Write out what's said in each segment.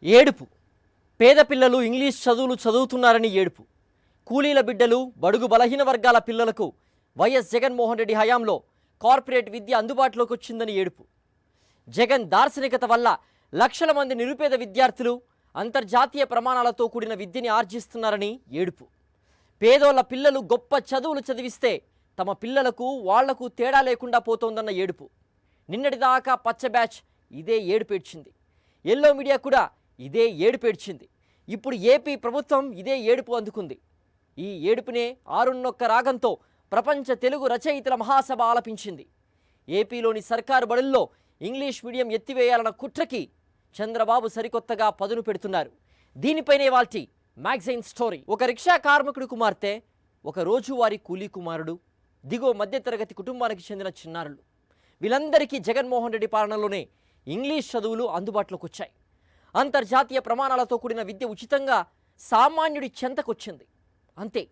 ఏడుపు. పేద పిల్లలు ఇంగ్లీష్ చదువులు చదువుతున్నారని ఏడుపు. కూలీల బిడ్డలు, బడుగు బలహీన వర్గాల పిల్లలకు వైఎస్ జగన్మోహన్ రెడ్డి హయాంలో కార్పొరేట్ విద్య అందుబాటులోకి వచ్చిందని ఏడుపు. జగన్ దార్శనికత వల్ల లక్షల మంది నిరుపేద విద్యార్థులు అంతర్జాతీయ ప్రమాణాలతో కూడిన విద్యని ఆర్జిస్తున్నారని ఏడుపు. పేదోళ్ల పిల్లలు గొప్ప చదువులు చదివిస్తే తమ పిల్లలకు వాళ్లకు తేడా లేకుండా పోతోందన్న ఏడుపు. నిన్నటిదాకా పచ్చ బ్యాచ్ ఇదే ఏడుపేడ్చింది. ఎల్లో మీడియా కూడా ఇదే ఏడుపేడ్చింది. ఇప్పుడు ఏపీ ప్రభుత్వం ఇదే ఏడుపు అందుకుంది. ఈ ఏడుపునే ఆరున్నొక్క రాగంతో ప్రపంచ తెలుగు రచయితల మహాసభ ఆలపించింది. ఏపీలోని సర్కారు బడుల్లో ఇంగ్లీష్ మీడియం ఎత్తివేయాలన్న కుట్రకి చంద్రబాబు సరికొత్తగా పదును పెడుతున్నారు. దీనిపైనే వాల్టి మ్యాగజైన్ స్టోరీ. ఒక రిక్షా కార్మికుడి కుమార్తె, ఒక రోజువారీ కూలీ కుమారుడు, దిగువ మధ్యతరగతి కుటుంబానికి చెందిన చిన్నారులు, వీళ్ళందరికీ జగన్మోహన్ రెడ్డి పాలనలోనే ఇంగ్లీష్ చదువులు అందుబాటులోకి వచ్చాయి. అంతర్జాతీయ ప్రమాణాలతో కూడిన విద్య ఉచితంగా సామాన్యుడి చెంతకొచ్చింది. అంతే,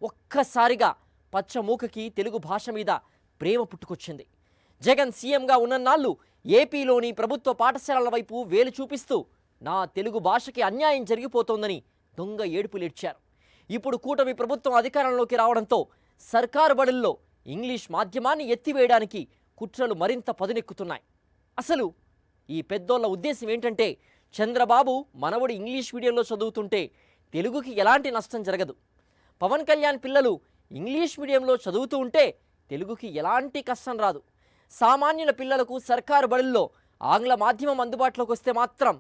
ఒక్కసారిగా పచ్చమూకకి తెలుగు భాష మీద ప్రేమ పుట్టుకొచ్చింది. జగన్ సీఎంగా ఉన్నన్నాళ్ళు ఏపీలోని ప్రభుత్వ పాఠశాలల వైపు వేలు చూపిస్తూ నా తెలుగు భాషకి అన్యాయం జరిగిపోతోందని దొంగ ఏడుపులేడ్చారు. ఇప్పుడు కూటమి ప్రభుత్వం అధికారంలోకి రావడంతో సర్కారు బడుల్లో ఇంగ్లీష్ మాధ్యమాన్ని ఎత్తివేయడానికి కుట్రలు మరింత పదునెక్కుతున్నాయి. అసలు ఈ పెద్దోళ్ళ ఉద్దేశం ఏంటంటే, చంద్రబాబు మనవడు ఇంగ్లీష్ మీడియంలో చదువుతుంటే తెలుగుకి ఎలాంటి నష్టం జరగదు, పవన్ కళ్యాణ్ పిల్లలు ఇంగ్లీష్ మీడియంలో చదువుతూ ఉంటే తెలుగుకి ఎలాంటి కష్టం రాదు, సామాన్యుల పిల్లలకు సర్కారు బడుల్లో ఆంగ్ల మాధ్యమం అందుబాటులోకి వస్తే మాత్రం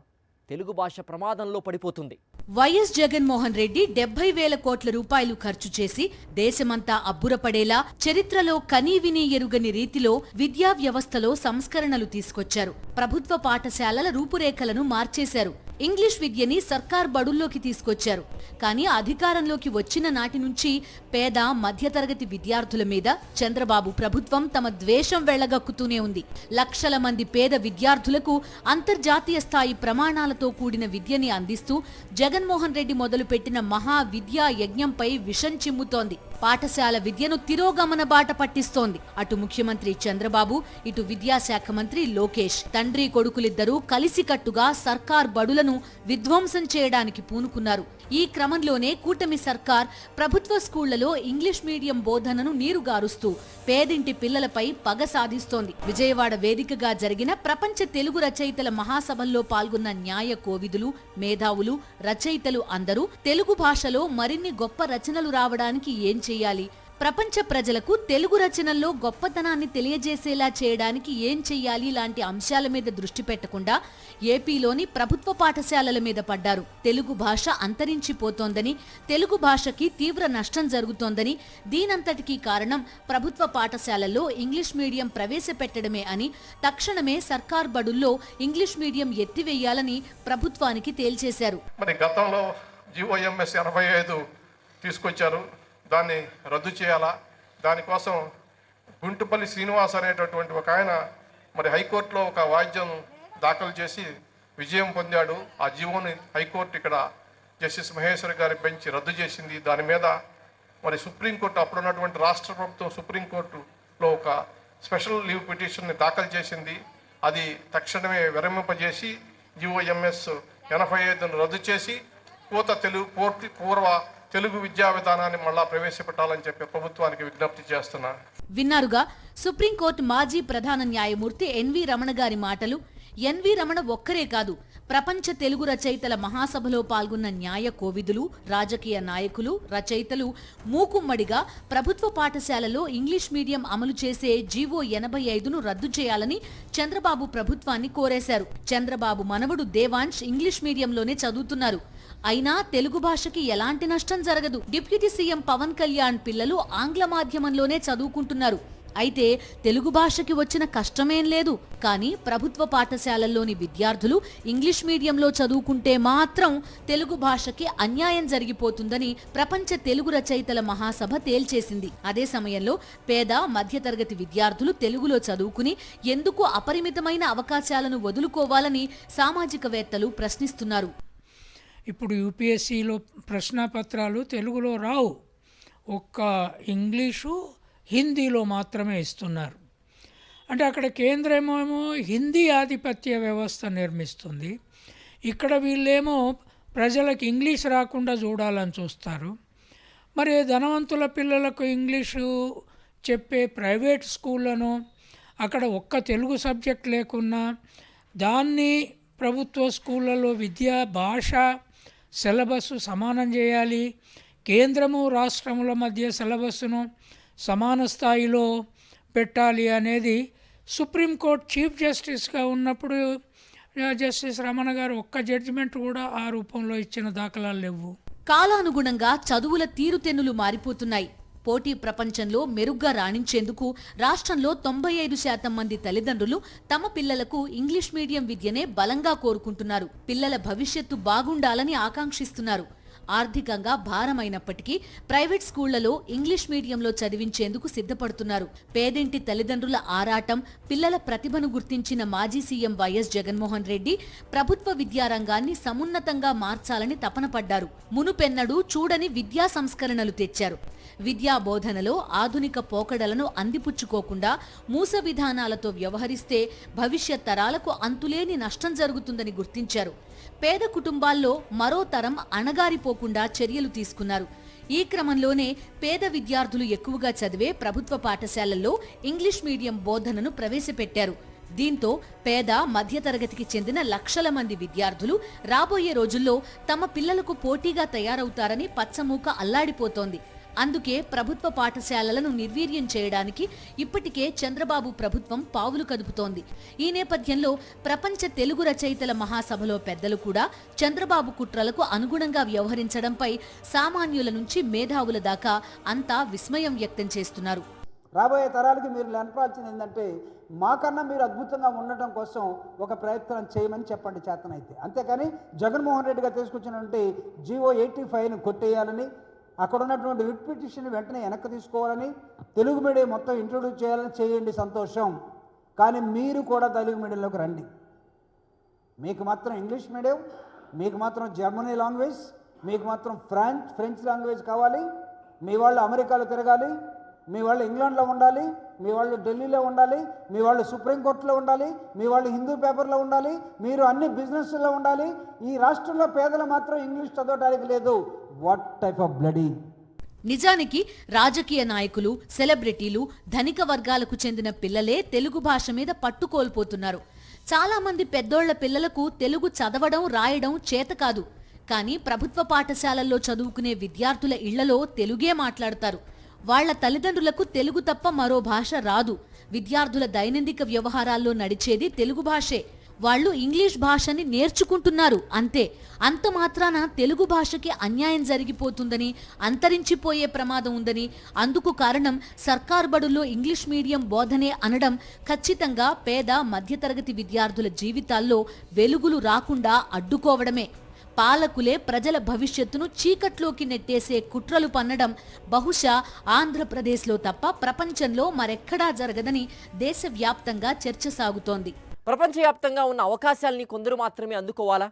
తెలుగు భాష ప్రమాదంలో పడిపోతుంది. వైఎస్ జగన్మోహన్ రెడ్డి 70,000 కోట్ల రూపాయలు ఖర్చు చేసి దేశమంతా అబ్బురపడేలా చరిత్రలో కనీవినీ ఎరుగని రీతిలో విద్యా వ్యవస్థలో సంస్కరణలు తీసుకొచ్చారు. ప్రభుత్వ పాఠశాలల రూపురేఖలను మార్చేశారు. ఇంగ్లీష్ విద్యని సర్కార్ బడుల్లోకి తీసుకొచ్చారు. కానీ అధికారంలోకి వచ్చిన నాటి నుంచి పేద మధ్యతరగతి విద్యార్థుల మీద చంద్రబాబు ప్రభుత్వం తమ ద్వేషం వెళ్లగక్కుతూనే ఉంది. లక్షల మంది పేద విద్యార్థులకు అంతర్జాతీయ స్థాయి ప్రమాణాలతో కూడిన విద్యని అందిస్తూ జగన్మోహన్ రెడ్డి మొదలుపెట్టిన మహా విద్యా యజ్ఞంపై విషం చిమ్ముతోంది. పాఠశాల విద్యను తిరోగమన బాట పట్టిస్తోంది. అటు ముఖ్యమంత్రి చంద్రబాబు, ఇటు విద్యాశాఖ మంత్రి లోకేష్ తండ్రి కొడుకులిద్దరూ కలిసికట్టుగా సర్కార్ బడులను విధ్వంసం చేయడానికి పూనుకున్నారు. ఈ క్రమంలోనే కూటమి సర్కార్ ప్రభుత్వ స్కూళ్లలో ఇంగ్లీష్ మీడియం బోధనను నీరుగారుస్తూ పేదింటి పిల్లలపై పగ సాధిస్తోంది. విజయవాడ వేదికగా జరిగిన ప్రపంచ తెలుగు రచయితల మహాసభల్లో పాల్గొన్న న్యాయ కోవిదులు, మేధావులు, రచయితలు అందరూ తెలుగు భాషలో మరిన్ని గొప్ప రచనలు రావడానికి ఏం చెయ్యాలి, ప్రపంచ ప్రజలకు తెలుగు రచనల్లో గొప్పతనాన్ని తెలియజేసేలా చేయడానికి ఏం చెయ్యాలి లాంటి అంశాల మీద దృష్టి పెట్టకుండా ఏపీలోని ప్రభుత్వ పాఠశాలల మీద పడ్డారు. తెలుగు భాష అంతరించిపోతోందని, తెలుగు భాషకి తీవ్ర నష్టం జరుగుతోందని, దీనంతటికీ కారణం ప్రభుత్వ పాఠశాలల్లో ఇంగ్లీష్ మీడియం ప్రవేశపెట్టడమే అని, తక్షణమే సర్కార్ బడుల్లో ఇంగ్లీష్ మీడియం ఎత్తివేయాలని ప్రభుత్వానికి తేల్చేశారు. మరి గతంలో GOMS 85 తీసుకొచ్చారు, దాన్ని రద్దు చేయాలా, దానికోసం గుంటుపల్లి శ్రీనివాస్ అనేటటువంటి ఒక ఆయన మరి హైకోర్టులో ఒక వాయిద్యం దాఖలు చేసి విజయం పొందాడు. ఆ జీవోని హైకోర్టు ఇక్కడ జస్టిస్ మహేశ్వర్ గారి బెంచ్ రద్దు చేసింది. దాని మీద మరి సుప్రీంకోర్టు, అప్పుడున్నటువంటి రాష్ట్ర ప్రభుత్వం సుప్రీంకోర్టులో ఒక స్పెషల్ లీవ్ పిటిషన్ని దాఖలు చేసింది. అది తక్షణమే విరమింపజేసి GOMS 85ను రద్దు చేసి పూర్వ తెలుగు విద్యా విధానాన్ని మళ్ళా ప్రవేశపెట్టాలని చెప్పి ప్రభుత్వానికి విజ్ఞప్తి చేస్తున్నారు. విన్నారుగా సుప్రీంకోర్టు మాజీ ప్రధాన న్యాయమూర్తి ఎన్వి రమణ గారి మాటలు. ఎన్వి రమణ ఒక్కరే కాదు, ప్రపంచ తెలుగు రచయితల మహాసభలో పాల్గొన్న న్యాయ కోవిదులు, రాజకీయ నాయకులు, రచయితలు మూకుమ్మడిగా ప్రభుత్వ పాఠశాలలో ఇంగ్లీష్ మీడియం అమలు చేసే GO 85ను రద్దు చేయాలని చంద్రబాబు ప్రభుత్వాన్ని కోరేశారు. చంద్రబాబు మనవడు దేవాంశ్ ఇంగ్లీష్ మీడియంలోనే చదువుతున్నారు. అయినా తెలుగు భాషకి ఎలాంటి నష్టం జరగదు. డిప్యూటీ సీఎం పవన్ కళ్యాణ్ పిల్లలు ఆంగ్ల మాధ్యమంలోనే చదువుకుంటున్నారు. అయితే తెలుగు భాషకి వచ్చిన కష్టమేం లేదు. కానీ ప్రభుత్వ పాఠశాలల్లోని విద్యార్థులు ఇంగ్లీష్ మీడియంలో చదువుకుంటే మాత్రం తెలుగు భాషకి అన్యాయం జరిగిపోతుందని ప్రపంచ తెలుగు రచయితల మహాసభ తేల్చేసింది. అదే సమయంలో పేద మధ్యతరగతి విద్యార్థులు తెలుగులో చదువుకుని ఎందుకు అపరిమితమైన అవకాశాలను వదులుకోవాలని సామాజికవేత్తలు ప్రశ్నిస్తున్నారు. ఇప్పుడు UPSCలో ప్రశ్నపత్రాలు తెలుగులో రావు, ఒక్క ఇంగ్లీషు హిందీలో మాత్రమే ఇస్తున్నారు. అంటే అక్కడ కేంద్రమేమో హిందీ ఆధిపత్య వ్యవస్థ నిర్మిస్తుంది, ఇక్కడ వీళ్ళేమో ప్రజలకు ఇంగ్లీష్ రాకుండా చూడాలని చూస్తారు. మరి ధనవంతుల పిల్లలకు ఇంగ్లీషు చెప్పే ప్రైవేట్ స్కూళ్ళను అక్కడ ఒక్క తెలుగు సబ్జెక్ట్ లేకున్నా దాన్ని ప్రభుత్వ స్కూళ్ళలో విద్యా భాష సిలబస్ సమానం చేయాలి, కేంద్రము రాష్ట్రముల మధ్య సిలబస్ను సమాన స్థాయిలో పెట్టాలి అనేది సుప్రీంకోర్టు చీఫ్ జస్టిస్గా ఉన్నప్పుడు జస్టిస్ రమణ గారు ఒక్క జడ్జిమెంట్ కూడా ఆ రూపంలో ఇచ్చిన దాఖలాలు లేవు. కాలానుగుణంగా చదువుల తీరుతెన్నులు మారిపోతున్నాయి. పోటీ ప్రపంచంలో మెరుగ్గా రాణించేందుకు రాష్ట్రంలో 95% మంది తల్లిదండ్రులు తమ పిల్లలకు ఇంగ్లీష్ మీడియం విద్యనే బలంగా కోరుకుంటున్నారు. పిల్లల భవిష్యత్తు బాగుండాలని ఆకాంక్షిస్తున్నారు. ఆర్థికంగా భారమైనప్పటికీ ప్రైవేట్ స్కూళ్లలో ఇంగ్లీష్ మీడియంలో చదివించేందుకు సిద్ధపడుతున్నారు. పేదింటి తల్లిదండ్రుల ఆరాటం, పిల్లల ప్రతిభను గుర్తించిన మాజీ సీఎం వైఎస్ జగన్మోహన్ రెడ్డి ప్రభుత్వ విద్యారంగాన్ని సమున్నతంగా మార్చాలని తపన పడ్డారు. మునుపెన్నడూ చూడని విద్యా సంస్కరణలు తెచ్చారు. విద్యా బోధనలో ఆధునిక పోకడలను అందిపుచ్చుకోకుండా మూస విధానాలతో వ్యవహరిస్తే భవిష్యత్ తరాలకు అంతులేని నష్టం జరుగుతుందని గుర్తించారు. పేద కుటుంబాల్లో మరో తరం అణగారిపోకుండా చర్యలు తీసుకున్నారు. ఈ క్రమంలోనే పేద విద్యార్థులు ఎక్కువగా చదివే ప్రభుత్వ పాఠశాలల్లో ఇంగ్లీష్ మీడియం బోధనను ప్రవేశపెట్టారు. దీంతో పేద మధ్యతరగతికి చెందిన లక్షల మంది విద్యార్థులు రాబోయే రోజుల్లో తమ పిల్లలకు పోటీగా తయారవుతారని పచ్చమూక అల్లాడిపోతోంది. అందుకే ప్రభుత్వ పాఠశాలలను నిర్వీర్యం చేయడానికి ఇప్పటికే చంద్రబాబు ప్రభుత్వం పావులు కదుపుతోంది. ఈ నేపథ్యంలో ప్రపంచ తెలుగు రచయితల మహాసభలో పెద్దలు కూడా చంద్రబాబు కుట్రలకు అనుగుణంగా వ్యవహరించడంపై సామాన్యుల నుంచి మేధావుల దాకా అంతా విస్మయం వ్యక్తం చేస్తున్నారు. రాబోయే తరాలకి మీరు నెనపాల్సింది ఏంటంటే, మాకన్నా మీరు అద్భుతంగా ఉండటం కోసం ఒక ప్రయత్నం చేయమని చెప్పండి చేతనైతే. అంతేకాని జగన్మోహన్ రెడ్డి గారు తీసుకొచ్చినటువంటి జీవో 85ని కొట్టేయాలని, అక్కడ ఉన్నటువంటి రిట్ పిటిషన్ వెంటనే వెనక్కి తీసుకోవాలని, తెలుగు మీడియం మొత్తం ఇంట్రొడ్యూస్ చేయాలని చేయండి, సంతోషం. కానీ మీరు కూడా తెలుగు మీడియంలోకి రండి. మీకు మాత్రం ఇంగ్లీష్ మీడియం, మీకు మాత్రం జర్మనీ లాంగ్వేజ్, మీకు మాత్రం ఫ్రెంచ్ లాంగ్వేజ్ కావాలి. మీ వాళ్ళు అమెరికాలో తిరగాలి, మీ వాళ్ళు ఇంగ్లాండ్లో ఉండాలి, మీ వాళ్ళు ఢిల్లీలో ఉండాలి, మీ వాళ్ళు సుప్రీంకోర్టులో ఉండాలి, మీ వాళ్ళు హిందూ పేపర్లో ఉండాలి, మీరు అన్ని బిజినెస్లో ఉండాలి. ఈ రాష్ట్రంలో పేదలు మాత్రం ఇంగ్లీష్ చదవడానికి లేదు. What type of bloody! నిజానికి రాజకీయ నాయకులు, సెలబ్రిటీలు, ధనిక వర్గాలకు చెందిన పిల్లలే తెలుగు భాష మీద పట్టు కోల్పోతున్నారు. చాలా మంది పెద్దోళ్ల పిల్లలకు తెలుగు చదవడం, రాయడం చేత కాదు. కానీ ప్రభుత్వ పాఠశాలల్లో చదువుకునే విద్యార్థుల ఇళ్లలో తెలుగే మాట్లాడతారు. వాళ్ల తల్లిదండ్రులకు తెలుగు తప్ప మరో భాష రాదు. విద్యార్థుల దైనందిక వ్యవహారాల్లో నడిచేది తెలుగు భాషే. వాళ్ళు ఇంగ్లీష్ భాషని నేర్చుకుంటున్నారు అంతే. అంత మాత్రాన తెలుగు భాషకి అన్యాయం జరిగిపోతుందని, అంతరించిపోయే ప్రమాదం ఉందని, అందుకు కారణం సర్కారు బడుల్లో ఇంగ్లీష్ మీడియం బోధనే అనడం ఖచ్చితంగా పేద మధ్యతరగతి విద్యార్థుల జీవితాల్లో వెలుగులు రాకుండా అడ్డుకోవడమే. పాలకులే ప్రజల భవిష్యత్తును చీకట్లోకి నెట్టేసే కుట్రలు పన్నడం బహుశా ఆంధ్రప్రదేశ్లో తప్ప ప్రపంచంలో మరెక్కడా జరగదని దేశవ్యాప్తంగా చర్చ సాగుతోంది. ప్రపంచవ్యాప్తంగా ఉన్న అవకాశాలని కొందరు మాత్రమే అందుకోవాలా?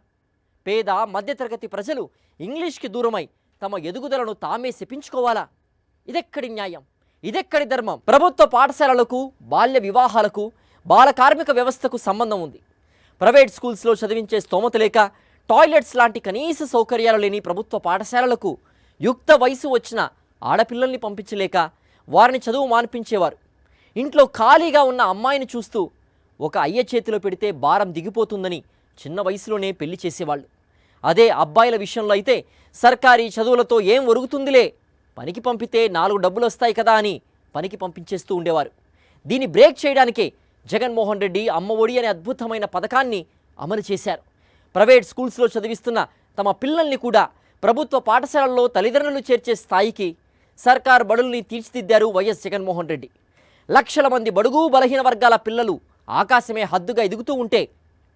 పేద మధ్యతరగతి ప్రజలు ఇంగ్లీష్కి దూరమై తమ ఎదుగుదలను తామే శపించుకోవాలా? ఇదెక్కడి న్యాయం? ఇదెక్కడి ధర్మం? ప్రభుత్వ పాఠశాలలకు, బాల్య వివాహాలకు, బాల కార్మిక వ్యవస్థకు సంబంధం ఉంది. ప్రైవేట్ స్కూల్స్లో చదివించే స్తోమత లేక, టాయిలెట్స్ లాంటి కనీస సౌకర్యాలు లేని ప్రభుత్వ పాఠశాలలకు యుక్త వయసు వచ్చిన ఆడపిల్లల్ని పంపించలేక వారిని చదువు మాన్పించేవారు. ఇంట్లో ఖాళీగా ఉన్న అమ్మాయిని చూస్తూ ఒక అయ్య చేతిలో పెడితే భారం దిగిపోతుందని చిన్న వయసులోనే పెళ్లి చేసేవాళ్ళు. అదే అబ్బాయిల విషయంలో అయితే సర్కారీ చదువులతో ఏం ఒరుగుతుందిలే, పనికి పంపితే 4 డబ్బులు వస్తాయి కదా అని పనికి పంపించేస్తూ ఉండేవారు. దీన్ని బ్రేక్ చేయడానికే జగన్మోహన్ రెడ్డి అమ్మ ఒడి అనే అద్భుతమైన పథకాన్ని అమలు చేశారు. ప్రైవేట్ స్కూల్స్లో చదివిస్తున్న తమ పిల్లల్ని కూడా ప్రభుత్వ పాఠశాలల్లో తల్లిదండ్రులు చేర్చే స్థాయికి సర్కారు బడుల్ని తీర్చిదిద్దారు వైఎస్ జగన్మోహన్ రెడ్డి. లక్షల మంది బడుగు బలహీన వర్గాల పిల్లలు ఆకాశమే హద్దుగా ఎదుగుతూ ఉంటే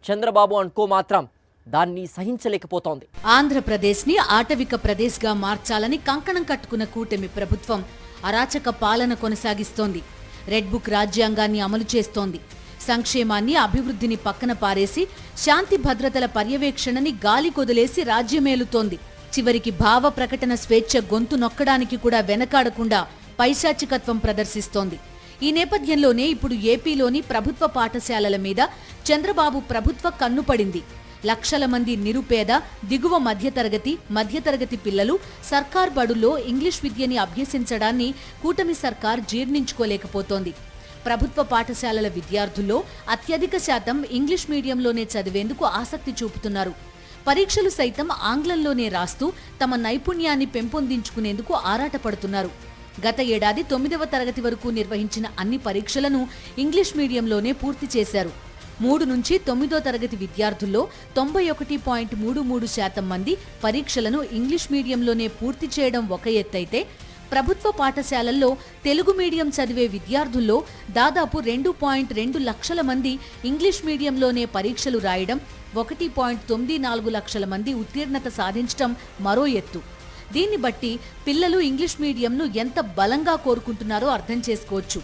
చంద్రబాబు అనుకో మాత్రం దాన్ని సహించలేకపోతోంది. ఆంధ్రప్రదేశ్ని ఆటవిక ప్రదేశ్గా మార్చాలని కంకణం కట్టుకున్న కూటమి ప్రభుత్వం అరాచక పాలన కొనసాగిస్తోంది. రెడ్ బుక్ రాజ్యాంగాన్ని అమలు చేస్తోంది. సంక్షేమాన్ని, అభివృద్ధిని పక్కన పారేసి శాంతి భద్రతల పర్యవేక్షణని గాలి కొదిలేసి రాజ్యమేలుతోంది. చివరికి భావ ప్రకటన స్వేచ్ఛ గొంతు నొక్కడానికి కూడా వెనకాడకుండా పైశాచికత్వం ప్రదర్శిస్తోంది. ఈ నేపథ్యంలోనే ఇప్పుడు ఏపీలోని ప్రభుత్వ పాఠశాలల మీద చంద్రబాబు ప్రభుత్వ కన్నుపడింది. లక్షల మంది నిరుపేద, దిగువ మధ్యతరగతి పిల్లలు సర్కార్ బడుల్లో ఇంగ్లీష్ విద్యని అభ్యసించడాన్ని కూటమి సర్కార్ జీర్ణించుకోలేకపోతోంది. ప్రభుత్వ పాఠశాలల విద్యార్థుల్లో అత్యధిక శాతం ఇంగ్లీష్ మీడియంలోనే చదివేందుకు ఆసక్తి చూపుతున్నారు. పరీక్షలు సైతం ఆంగ్లంలోనే రాస్తూ తమ నైపుణ్యాన్ని పెంపొందించుకునేందుకు ఆరాటపడుతున్నారు. గత ఏడాది 9వ తరగతి వరకు నిర్వహించిన అన్ని పరీక్షలను ఇంగ్లీష్ మీడియంలోనే పూర్తి చేశారు. 3 నుంచి 9వ తరగతి విద్యార్థుల్లో 91.33% మంది పరీక్షలను ఇంగ్లీష్ మీడియంలోనే పూర్తి చేయడం ఒక ఎత్తైతే, ప్రభుత్వ పాఠశాలల్లో తెలుగు మీడియం చదివే విద్యార్థుల్లో దాదాపు 2.2 లక్షల మంది ఇంగ్లీష్ మీడియంలోనే పరీక్షలు రాయడం, 1.94 లక్షల మంది ఉత్తీర్ణత సాధించడం మరో ఎత్తు. దీన్ని బట్టి పిల్లలు ఇంగ్లీష్ మీడియంను ఎంత బలంగా కోరుకుంటున్నారో అర్థం చేసుకోవచ్చు.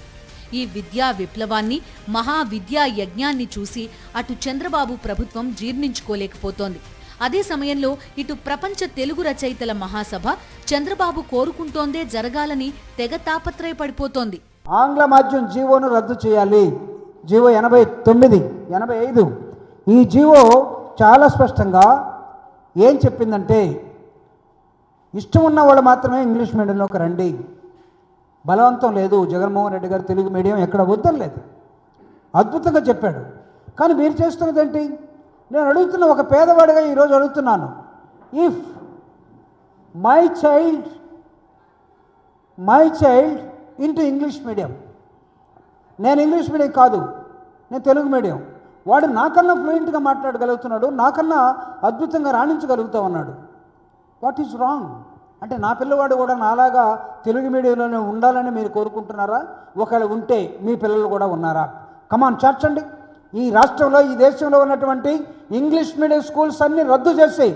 ఈ విద్యా విప్లవాన్ని, మహా విద్యా యజ్ఞాన్ని చూసి అటు చంద్రబాబు ప్రభుత్వం జీర్ణించుకోలేకపోతోంది. అదే సమయంలో ఇటు ప్రపంచ తెలుగు రచయితల మహాసభ చంద్రబాబు కోరుకుంటోందే జరగాలని తెగ తాపత్రయపడిపోతోంది. ఆంగ్ల మాధ్యం జీవోను రద్దు చేయాలి. జీవో 85 ఈ జీవో చాలా స్పష్టంగా ఏం చెప్పిందంటే, ఇష్టం ఉన్న వాళ్ళు మాత్రమే ఇంగ్లీష్ మీడియంలోకి రండి, బలవంతం లేదు. జగన్మోహన్ రెడ్డి గారు తెలుగు మీడియం ఎక్కడ వద్దలేదు, అద్భుతంగా చెప్పాడు. కానీ మీరు చేస్తున్నది ఏంటి? నేను అడుగుతున్న, ఒక పేదవాడిగా ఈరోజు అడుగుతున్నాను, if my child into English medium, నేను ఇంగ్లీష్ మీడియం కాదు, నేను తెలుగు మీడియం, వాడు నాకన్నా ఫ్లూయెంట్గా మాట్లాడగలుగుతున్నాడు, నాకన్నా అద్భుతంగా రాణించగలుగుతా ఉన్నాడు, వాట్ ఈజ్ రాంగ్? అంటే నా పిల్లవాడు కూడా నాలాగా తెలుగు మీడియంలోనే ఉండాలని మీరు కోరుకుంటున్నారా? ఒకవేళ ఉంటే మీ పిల్లలు కూడా ఉన్నారా? కమాన్ చేర్చండి. ఈ రాష్ట్రంలో, ఈ దేశంలో ఉన్నటువంటి ఇంగ్లీష్ మీడియం స్కూల్స్ అన్నీ రద్దు చేసి,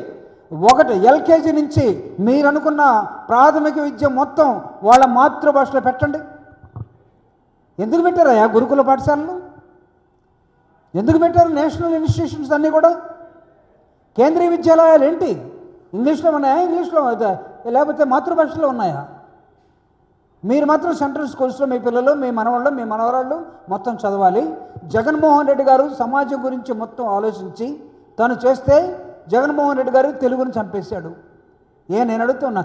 ఒకటి ఎల్కేజీ నుంచి మీరు అనుకున్న ప్రాథమిక విద్య మొత్తం వాళ్ళ మాతృభాషలో పెట్టండి. ఎందుకు పెట్టారయ్యా గురుకుల పాఠశాలలు? ఎందుకు పెట్టారు నేషనల్ ఇన్స్టిట్యూషన్స్ అన్నీ కూడా? కేంద్రీయ విద్యాలయాలు ఏంటి? ఇంగ్లీష్లో ఉన్నాయా? ఇంగ్లీష్లో లేకపోతే మాతృభాషలో ఉన్నాయా? మీరు మాత్రం సెంట్రల్ స్కూల్స్లో మీ పిల్లలు, మీ మనవాళ్ళు, మీ మనవరాళ్ళు మొత్తం చదవాలి. జగన్మోహన్ రెడ్డి గారు సమాజం గురించి మొత్తం ఆలోచించి తను చేస్తే, జగన్మోహన్ రెడ్డి గారు తెలుగును చంపేశాడు. నేను అడుగుతున్నా,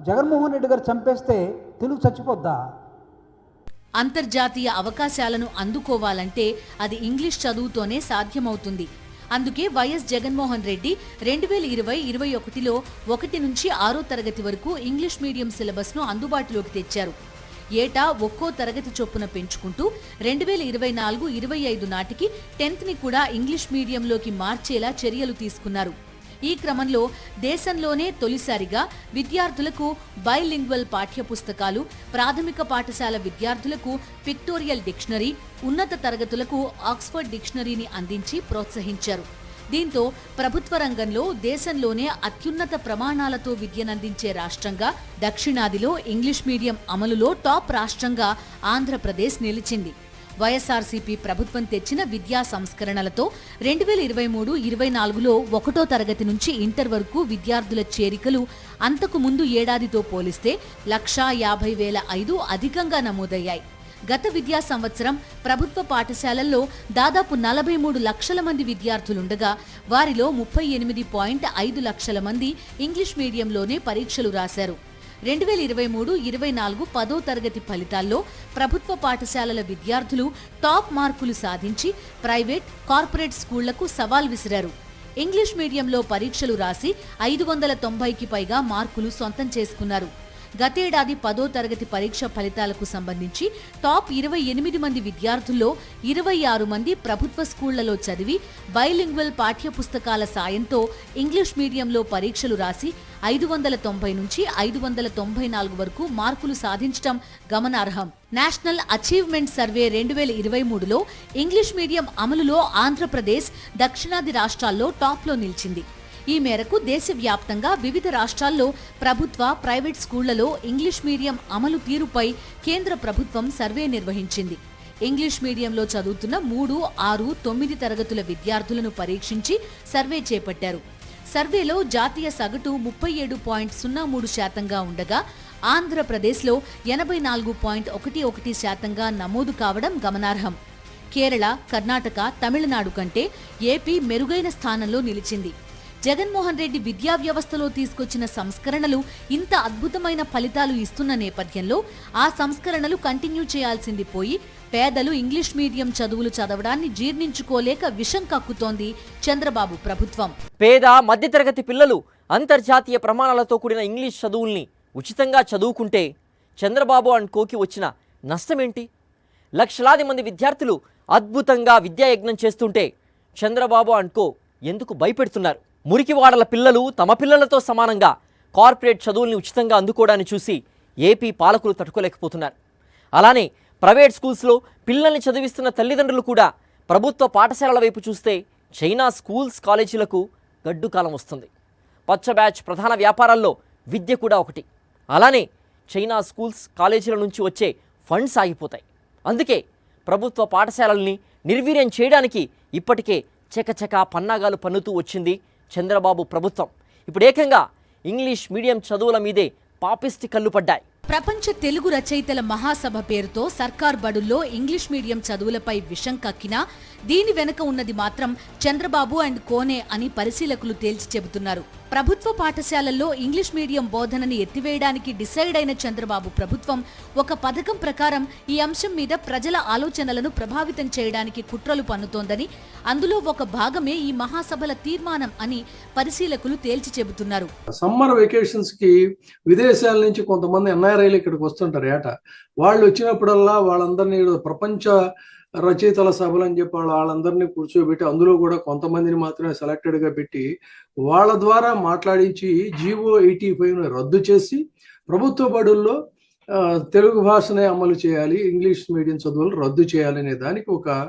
జగన్మోహన్ రెడ్డి గారు చంపేస్తే తెలుగు చచ్చిపోద్దా? అంతర్జాతీయ అవకాశాలను అందుకోవాలంటే అది ఇంగ్లీష్ చదువుతోనే సాధ్యమవుతుంది. అందుకే వైఎస్ జగన్మోహన్ రెడ్డి 2020-21లో 1 నుంచి 6వ తరగతి వరకు ఇంగ్లీష్ మీడియం సిలబస్ను అందుబాటులోకి తెచ్చారు. ఏటా ఒక్కో తరగతి చొప్పున పెంచుకుంటూ 2024-25 నాటికి 10th ని కూడా ఇంగ్లీష్ మీడియంలోకి మార్చేలా చర్యలు తీసుకున్నారు. ఈ క్రమంలో దేశంలోనే తొలిసారిగా విద్యార్థులకు బైలింగ్వల్ పాఠ్యపుస్తకాలు, ప్రాథమిక పాఠశాల విద్యార్థులకు పిక్టోరియల్ డిక్షనరీ, ఉన్నత తరగతులకు ఆక్స్ఫర్డ్ డిక్షనరీని అందించి ప్రోత్సహించారు. దీంతో ప్రభుత్వ రంగంలో దేశంలోనే అత్యున్నత ప్రమాణాలతో విద్యనందించే రాష్ట్రంగా, దక్షిణాదిలో ఇంగ్లీష్ మీడియం అమలులో టాప్ రాష్ట్రంగా ఆంధ్రప్రదేశ్ నిలిచింది. వైఎస్ఆర్సీపీ ప్రభుత్వం తెచ్చిన విద్యా సంస్కరణలతో 2023-24లో 1వ తరగతి నుంచి ఇంటర్ వరకు విద్యార్థుల చేరికలు అంతకు ముందు ఏడాదితో పోలిస్తే 1,50,005 అధికంగా నమోదయ్యాయి. గత విద్యా సంవత్సరం ప్రభుత్వ పాఠశాలల్లో దాదాపు 43 లక్షల మంది విద్యార్థులుండగా, వారిలో 38.5 లక్షల మంది ఇంగ్లీష్ మీడియంలోనే పరీక్షలు రాశారు. 2023-24 10వ తరగతి ఫలితాల్లో ప్రభుత్వ పాఠశాలల విద్యార్థులు టాప్ మార్కులు సాధించి ప్రైవేట్, కార్పొరేట్ స్కూళ్లకు సవాల్ విసిరారు. ఇంగ్లీష్ మీడియంలో పరీక్షలు రాసి 590కి పైగా మార్కులు సొంతం చేసుకున్నారు. గతేడాది 10వ తరగతి పరీక్ష ఫలితాలకు సంబంధించి టాప్ 28 మంది విద్యార్థుల్లో 26 మంది ప్రభుత్వ స్కూళ్లలో చదివి బైలింగ్వల్ పాఠ్యపుస్తకాల సాయంతో ఇంగ్లీష్ మీడియంలో పరీక్షలు రాసి 590 నుంచి 594 వరకు మార్కులు సాధించడం గమనార్హం. నేషనల్ అచీవ్మెంట్ సర్వే 2023లో ఇంగ్లీష్ మీడియం అమలులో ఆంధ్రప్రదేశ్ దక్షిణాది రాష్ట్రాల్లో టాప్లో నిలిచింది. ఈ మేరకు దేశవ్యాప్తంగా వివిధ రాష్ట్రాల్లో ప్రభుత్వ, ప్రైవేట్ స్కూళ్లలో ఇంగ్లీష్ మీడియం అమలు తీరుపై కేంద్ర ప్రభుత్వం సర్వే నిర్వహించింది. ఇంగ్లీష్ మీడియంలో చదువుతున్న 3, 6, 9 తరగతుల విద్యార్థులను పరీక్షించి సర్వే చేపట్టారు. సర్వేలో జాతీయ సగటు 37.03% ఉండగా, ఆంధ్రప్రదేశ్లో 84.11% నమోదు కావడం గమనార్హం. కేరళ, కర్ణాటక, తమిళనాడు కంటే ఏపీ మెరుగైన స్థానంలో నిలిచింది. జగన్మోహన్ రెడ్డి విద్యా వ్యవస్థలో తీసుకొచ్చిన సంస్కరణలు ఇంత అద్భుతమైన ఫలితాలు ఇస్తున్న నేపథ్యంలో ఆ సంస్కరణలు కంటిన్యూ చేయాల్సింది పోయి పేదలు ఇంగ్లీష్ మీడియం చదువులు చదవడాన్ని జీర్ణించుకోలేక విషం కక్కుతోంది చంద్రబాబు ప్రభుత్వం. పేద మధ్యతరగతి పిల్లలు అంతర్జాతీయ ప్రమాణాలతో కూడిన ఇంగ్లీష్ చదువుల్ని ఉచితంగా చదువుకుంటే చంద్రబాబు అండ్ కోకి వచ్చిన నష్టమేంటి? లక్షలాది మంది విద్యార్థులు అద్భుతంగా విద్యాయజ్ఞం చేస్తుంటే చంద్రబాబు అండ్ కో ఎందుకు భయపెడుతున్నారు? మురికివాడల పిల్లలు తమ పిల్లలతో సమానంగా కార్పొరేట్ చదువుల్ని ఉచితంగా అందుకోవడాన్ని చూసి ఏపీ పాలకులు తట్టుకోలేకపోతున్నారు. అలానే ప్రైవేట్ స్కూల్స్లో పిల్లల్ని చదివిస్తున్న తల్లిదండ్రులు కూడా ప్రభుత్వ పాఠశాలల వైపు చూస్తే చైనా స్కూల్స్ కాలేజీలకు గడ్డు కాలం వస్తుంది. పచ్చ బ్యాచ్ ప్రధాన వ్యాపారాల్లో విద్య కూడా ఒకటి. అలానే చైనా స్కూల్స్ కాలేజీల నుంచి వచ్చే ఫండ్స్ ఆగిపోతాయి. అందుకే ప్రభుత్వ పాఠశాలల్ని నిర్వీర్యం చేయడానికి ఇప్పటికే చకచకా పన్నాగాలు పన్నుతూ వచ్చింది చంద్రబాబు ప్రభుత్వం. ఇప్పుడు ఏకంగా ఇంగ్లీష్ మీడియం చదువుల మీదే పాపిస్టి కళ్ళు పడ్డాయి. ప్రపంచ తెలుగు రచయితల మహాసభ పేరుతో సర్కార్ బడుల్లో ఇంగ్లీష్ మీడియం చదువులపై విషం కక్కినా దీని వెనుక ఉన్నది మాత్రం చంద్రబాబు అండ్ కోనే అని పరిశీలకులు తేల్చి చెబుతున్నారు. ప్రభుత్వ పాఠశాలల్లో ఇంగ్లీష్ మీడియం బోధనని ఎత్తివేయడానికి డిసైడ్ అయిన చంద్రబాబు ప్రభుత్వం ఒక పథకం ప్రకారం ఈ అంశం మీద ప్రజల ఆలోచనలను ప్రభావితం చేయడానికి కుట్రలు పన్నుతోందని, అందులో ఒక భాగమే ఈ మహాసభల తీర్మానం అని పరిశీలకులు తేల్చి చెబుతున్నారు. సమ్మర్ వెకేషన్స్ కి విదేశాల నుంచి కొంతమంది ఎన్ఆర్ఐలు ఇక్కడికి వస్తుంటారు ఏట. వాళ్ళు వచ్చినప్పుడల్లా వాళ్ళందరినీ ప్రపంచ రచయితల సభలు అని చెప్పి వాళ్ళందరినీ కూర్చోబెట్టి అందులో కూడా కొంతమందిని మాత్రమే సెలెక్టెడ్గా పెట్టి వాళ్ళ ద్వారా మాట్లాడించి జీవో 85 రద్దు చేసి ప్రభుత్వ బడుల్లో తెలుగు భాషనే అమలు చేయాలి, ఇంగ్లీష్ మీడియం చదువులు రద్దు చేయాలనే దానికి ఒక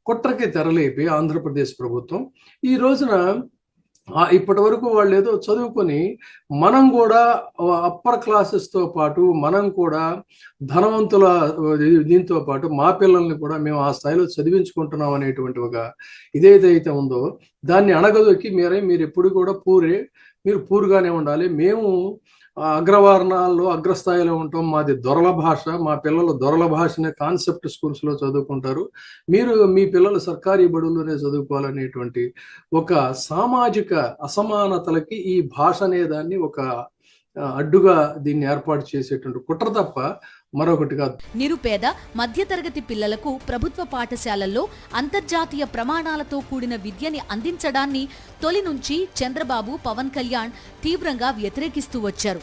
కుట్రకి తెరలేపి ఆంధ్రప్రదేశ్ ప్రభుత్వం ఈ రోజున ఇప్పటి వరకు వాళ్ళు ఏదో చదువుకొని మనం కూడా అప్పర్ క్లాసెస్తో పాటు మనం కూడా ధనవంతుల దీంతో పాటు మా పిల్లల్ని కూడా మేము ఆ స్థాయిలో చదివించుకుంటున్నాం అనేటువంటి ఒక ఇదేదైతే ఉందో దాన్ని అణగదొక్కి మీరు ఎప్పుడు కూడా మీరు పూర్గానే ఉండాలి, మేము అగ్రవర్ణాల్లో అగ్రస్థాయిలో ఉంటాం, మాది దొరల భాష, మా పిల్లలు దొరల భాషనే కాన్సెప్ట్ స్కూల్స్లో చదువుకుంటారు, మీరు మీ పిల్లలు సర్కారీ బడుల్లోనే చదువుకోవాలనేటువంటి ఒక సామాజిక అసమానతలకి ఈ భాష అనే దాన్ని ఒక అడ్డుగా దీన్ని ఏర్పాటు చేసేటువంటి కుట్ర తప్ప మరొకటి కాదు. నిరుపేద మధ్యతరగతి పిల్లలకు ప్రభుత్వ పాఠశాలల్లో అంతర్జాతీయ ప్రమాణాలతో కూడిన విద్యని అందించడాన్ని తొలి నుంచి చంద్రబాబు, పవన్ కళ్యాణ్ తీవ్రంగా వ్యతిరేకిస్తూ వచ్చారు.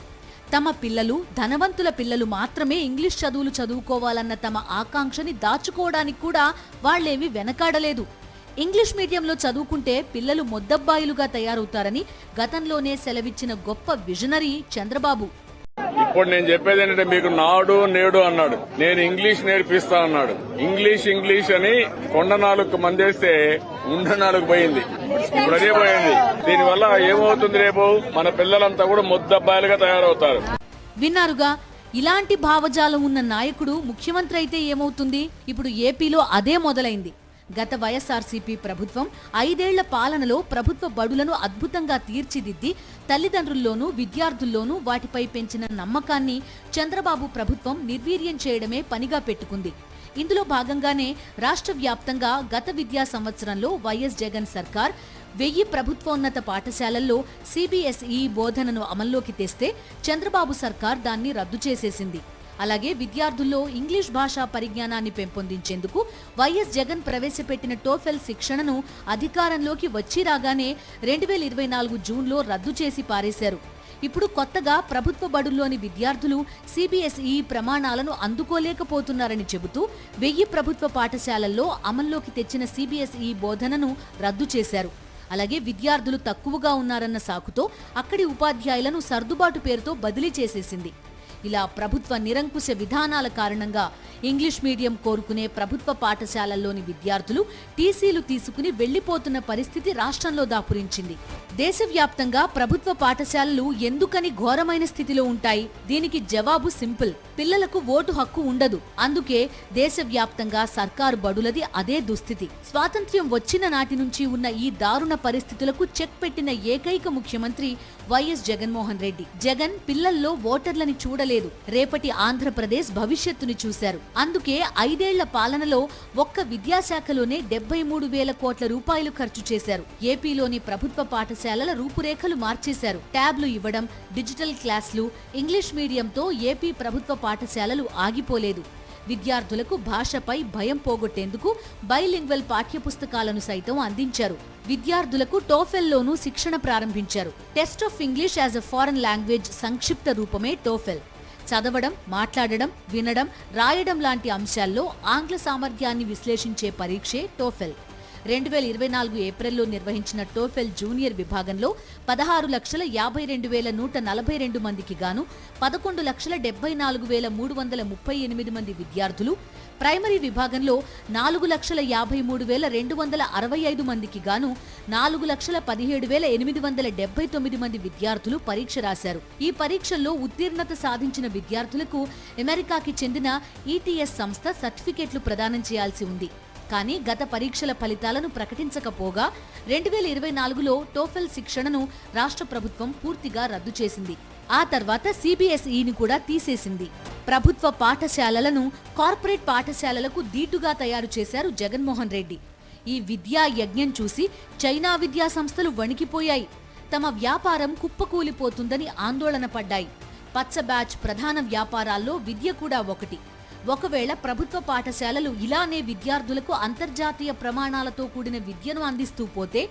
తమ పిల్లలు ధనవంతుల పిల్లలు మాత్రమే ఇంగ్లీష్ చదువులు చదువుకోవాలన్న తమ ఆకాంక్షని దాచుకోవడానికి కూడా వాళ్లేమీ వెనకాడలేదు. ఇంగ్లీష్ మీడియంలో చదువుకుంటే పిల్లలు మొద్దబ్బాయిలుగా తయారవుతారని గతంలోనే సెలవిచ్చిన గొప్ప విజనరీ చంద్రబాబు. ఇప్పుడు నేను చెప్పేది ఏంటంటే మీకు నాడు నేడు అన్నాడు, నేను ఇంగ్లీష్ నేర్పిస్తా అన్నాడు. ఇంగ్లీష్ అని కొండ నాలుగు మందేస్తే ఉండ నాలుగు పోయింది, ఇప్పుడు అదే పోయింది. దీనివల్ల ఏమవుతుంది, రేపు మన పిల్లలంతా కూడా మొద్దబ్బాయిలుగా తయారవుతారు. విన్నారుగా, ఇలాంటి భావజాలం ఉన్న నాయకుడు ముఖ్యమంత్రి అయితే ఏమవుతుంది? ఇప్పుడు ఏపీలో అదే మొదలైంది. గత వైఎస్ఆర్సీపీ ప్రభుత్వం 5 ఏళ్ల పాలనలో ప్రభుత్వ బడులను అద్భుతంగా తీర్చిదిద్ది తల్లిదండ్రుల్లోనూ విద్యార్థుల్లోనూ వాటిపై పెంచిన నమ్మకాన్ని చంద్రబాబు ప్రభుత్వం నిర్వీర్యం చేయడమే పనిగా పెట్టుకుంది. ఇందులో భాగంగానే రాష్ట్ర వ్యాప్తంగా గత విద్యా సంవత్సరంలో వైఎస్ జగన్ సర్కార్ 1000 ప్రభుత్వోన్నత పాఠశాలల్లో CBSE బోధనను అమల్లోకి తెస్తే చంద్రబాబు సర్కార్ దాన్ని రద్దు చేసేసింది. అలాగే విద్యార్థుల్లో ఇంగ్లీష్ భాషా పరిజ్ఞానాన్ని పెంపొందించేందుకు వైఎస్ జగన్ ప్రవేశపెట్టిన టోఫెల్ శిక్షణను అధికారంలోకి వచ్చి రాగానే 2024 జూన్లో రద్దు చేసి పారేశారు. ఇప్పుడు కొత్తగా ప్రభుత్వ బడుల్లోని విద్యార్థులు CBSE ప్రమాణాలను అందుకోలేకపోతున్నారని చెబుతూ 1000 ప్రభుత్వ పాఠశాలల్లో అమల్లోకి తెచ్చిన CBSE బోధనను రద్దు చేశారు. అలాగే విద్యార్థులు తక్కువగా ఉన్నారన్న సాకుతో అక్కడి ఉపాధ్యాయులను సర్దుబాటు పేరుతో బదిలీ చేసేసింది. ఇలా ప్రభుత్వ నిరంకుశ విధానాల కారణంగా ఇంగ్లీష్ మీడియం కోరుకునే ప్రభుత్వ పాఠశాలల్లోని విద్యార్థులు టీసీలు తీసుకుని వెళ్లిపోతున్న పరిస్థితి రాష్ట్రంలో దాపురించింది. దేశవ్యాప్తంగా ప్రభుత్వ పాఠశాలలు ఎందుకని ఘోరమైన స్థితిలో ఉంటాయి? దీనికి జవాబు సింపుల్. పిల్లలకు ఓటు హక్కు ఉండదు. అందుకే దేశవ్యాప్తంగా సర్కారు బడులది అదే దుస్థితి. స్వాతంత్ర్యం వచ్చిన నాటి నుంచి ఉన్న ఈ దారుణ పరిస్థితులకు చెక్ పెట్టిన ఏకైక ముఖ్యమంత్రి వైఎస్ జగన్మోహన్ రెడ్డి. జగన్ పిల్లల్లో ఓటర్లని చూడలేదు. లేదు. రేపటి ఆంధ్రప్రదేశ్ భవిష్యత్తుని చూశారు. అందుకే 5 ఏళ్ల పాలనలో ఒక్క విద్యాశాఖలోనే 73,000 కోట్ల రూపాయలు ఖర్చు చేశారు. ఏపీలోని ప్రభుత్వ పాఠశాలల రూపురేఖలు మార్చేశారు. ట్యాబ్లు ఇవ్వడం, డిజిటల్ క్లాసులు, ఇంగ్లీష్ మీడియంతో ఏపీ ప్రభుత్వ పాఠశాలలు ఆగిపోలేదు. విద్యార్థులకు భాషపై భయం పోగొట్టేందుకు బైలింగ్వల్ పాఠ్యపుస్తకాలను సైతం అందించారు. విద్యార్థులకు టోఫెల్లోనూ శిక్షణ ప్రారంభించారు. Test of English as a foreign language సంక్షిప్త రూపమే టోఫెల్. చదవడం, మాట్లాడడం, వినడం, రాయడం లాంటి అంశాల్లో ఆంగ్ల సామర్థ్యాన్ని విశ్లేషించే పరీక్షే టోఫెల్. 2024 ఏప్రిల్లో నిర్వహించిన టోఫెల్ జూనియర్ విభాగంలో 16,52,142 మందికి గాను 11,74,338 మంది విద్యార్థులు, ప్రైమరీ విభాగంలో 4,53,265 మందికి గాను 4,17,879 మంది విద్యార్థులు పరీక్ష రాశారు. ఈ పరీక్షల్లో ఉత్తీర్ణత సాధించిన విద్యార్థులకు అమెరికాకి చెందిన ఈటీఎస్ సంస్థ సర్టిఫికెట్లు ప్రదానం చేయాల్సి ఉంది. కానీ గత పరీక్షల ఫలితాలను ప్రకటించకపోగా 2024లో టోఫెల్ శిక్షణను రాష్ట్ర ప్రభుత్వం పూర్తిగా రద్దు చేసింది. ఆ తర్వాత CBSEని కూడా తీసేసింది. ప్రభుత్వ పాఠశాలలను కార్పొరేట్ పాఠశాలలకు దీటుగా తయారు చేశారు జగన్మోహన్ రెడ్డి. ఈ విద్యా యజ్ఞం చూసి చైనా విద్యా సంస్థలు వణికిపోయాయి. తమ వ్యాపారం కుప్పకూలిపోతుందని ఆందోళన పడ్డాయి. పచ్చ బ్యాచ్ ప్రధాన వ్యాపారాల్లో విద్య కూడా ఒకటి. ఒకవేళ ప్రభుత్వ పాఠశాలలు ఇలానే విద్యార్థులకు అంతర్జాతీయ ప్రమాణాలతో కూడిన విద్యను అందిస్తూ పోతే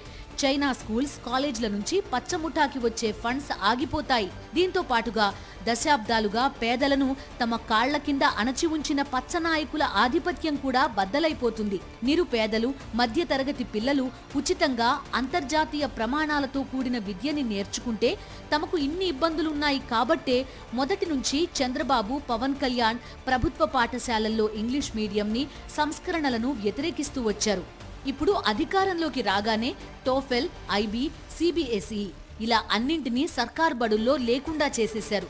చైనా స్కూల్స్, కాలేజ్ల నుంచి పచ్చముఠాకి వచ్చే ఫండ్స్ ఆగిపోతాయి. దీంతో పాటుగా దశాబ్దాలుగా పేదలను తమ కాళ్ల కింద అణచి ఉంచిన పచ్చనాయకుల ఆధిపత్యం కూడా బద్దలైపోతుంది. నిరుపేదలు, మధ్యతరగతి పిల్లలు ఉచితంగా అంతర్జాతీయ ప్రమాణాలతో కూడిన విద్యని నేర్చుకుంటే తమకు ఇన్ని ఇబ్బందులున్నాయి కాబట్టే మొదటి నుంచి చంద్రబాబు, పవన్ కళ్యాణ్ ప్రభుత్వ పాఠశాలల్లో ఇంగ్లీష్ మీడియంని, సంస్కరణలను వ్యతిరేకిస్తూ వచ్చారు. ఇప్పుడు అధికారంలోకి రాగానే టోఫెల్, IB, CBSE ఇలా అన్నింటినీ సర్కార్ బడుల్లో లేకుండా చేసేశారు.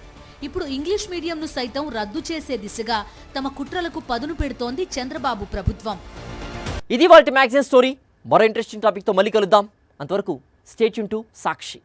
ఇప్పుడు ఇంగ్లీష్ మీడియంను సైతం రద్దు చేసే దిశగా తమ కుట్రలకు పదును పెడుతోంది చంద్రబాబు ప్రభుత్వం. ఇది వాల్టి మ్యాగజైన్ స్టోరీ. మరో ఇంట్రెస్టింగ్ టాపిక్తో మళ్ళీ కలుద్దాం. అంతవరకు స్టే ట్యూన్ టు సాక్షి.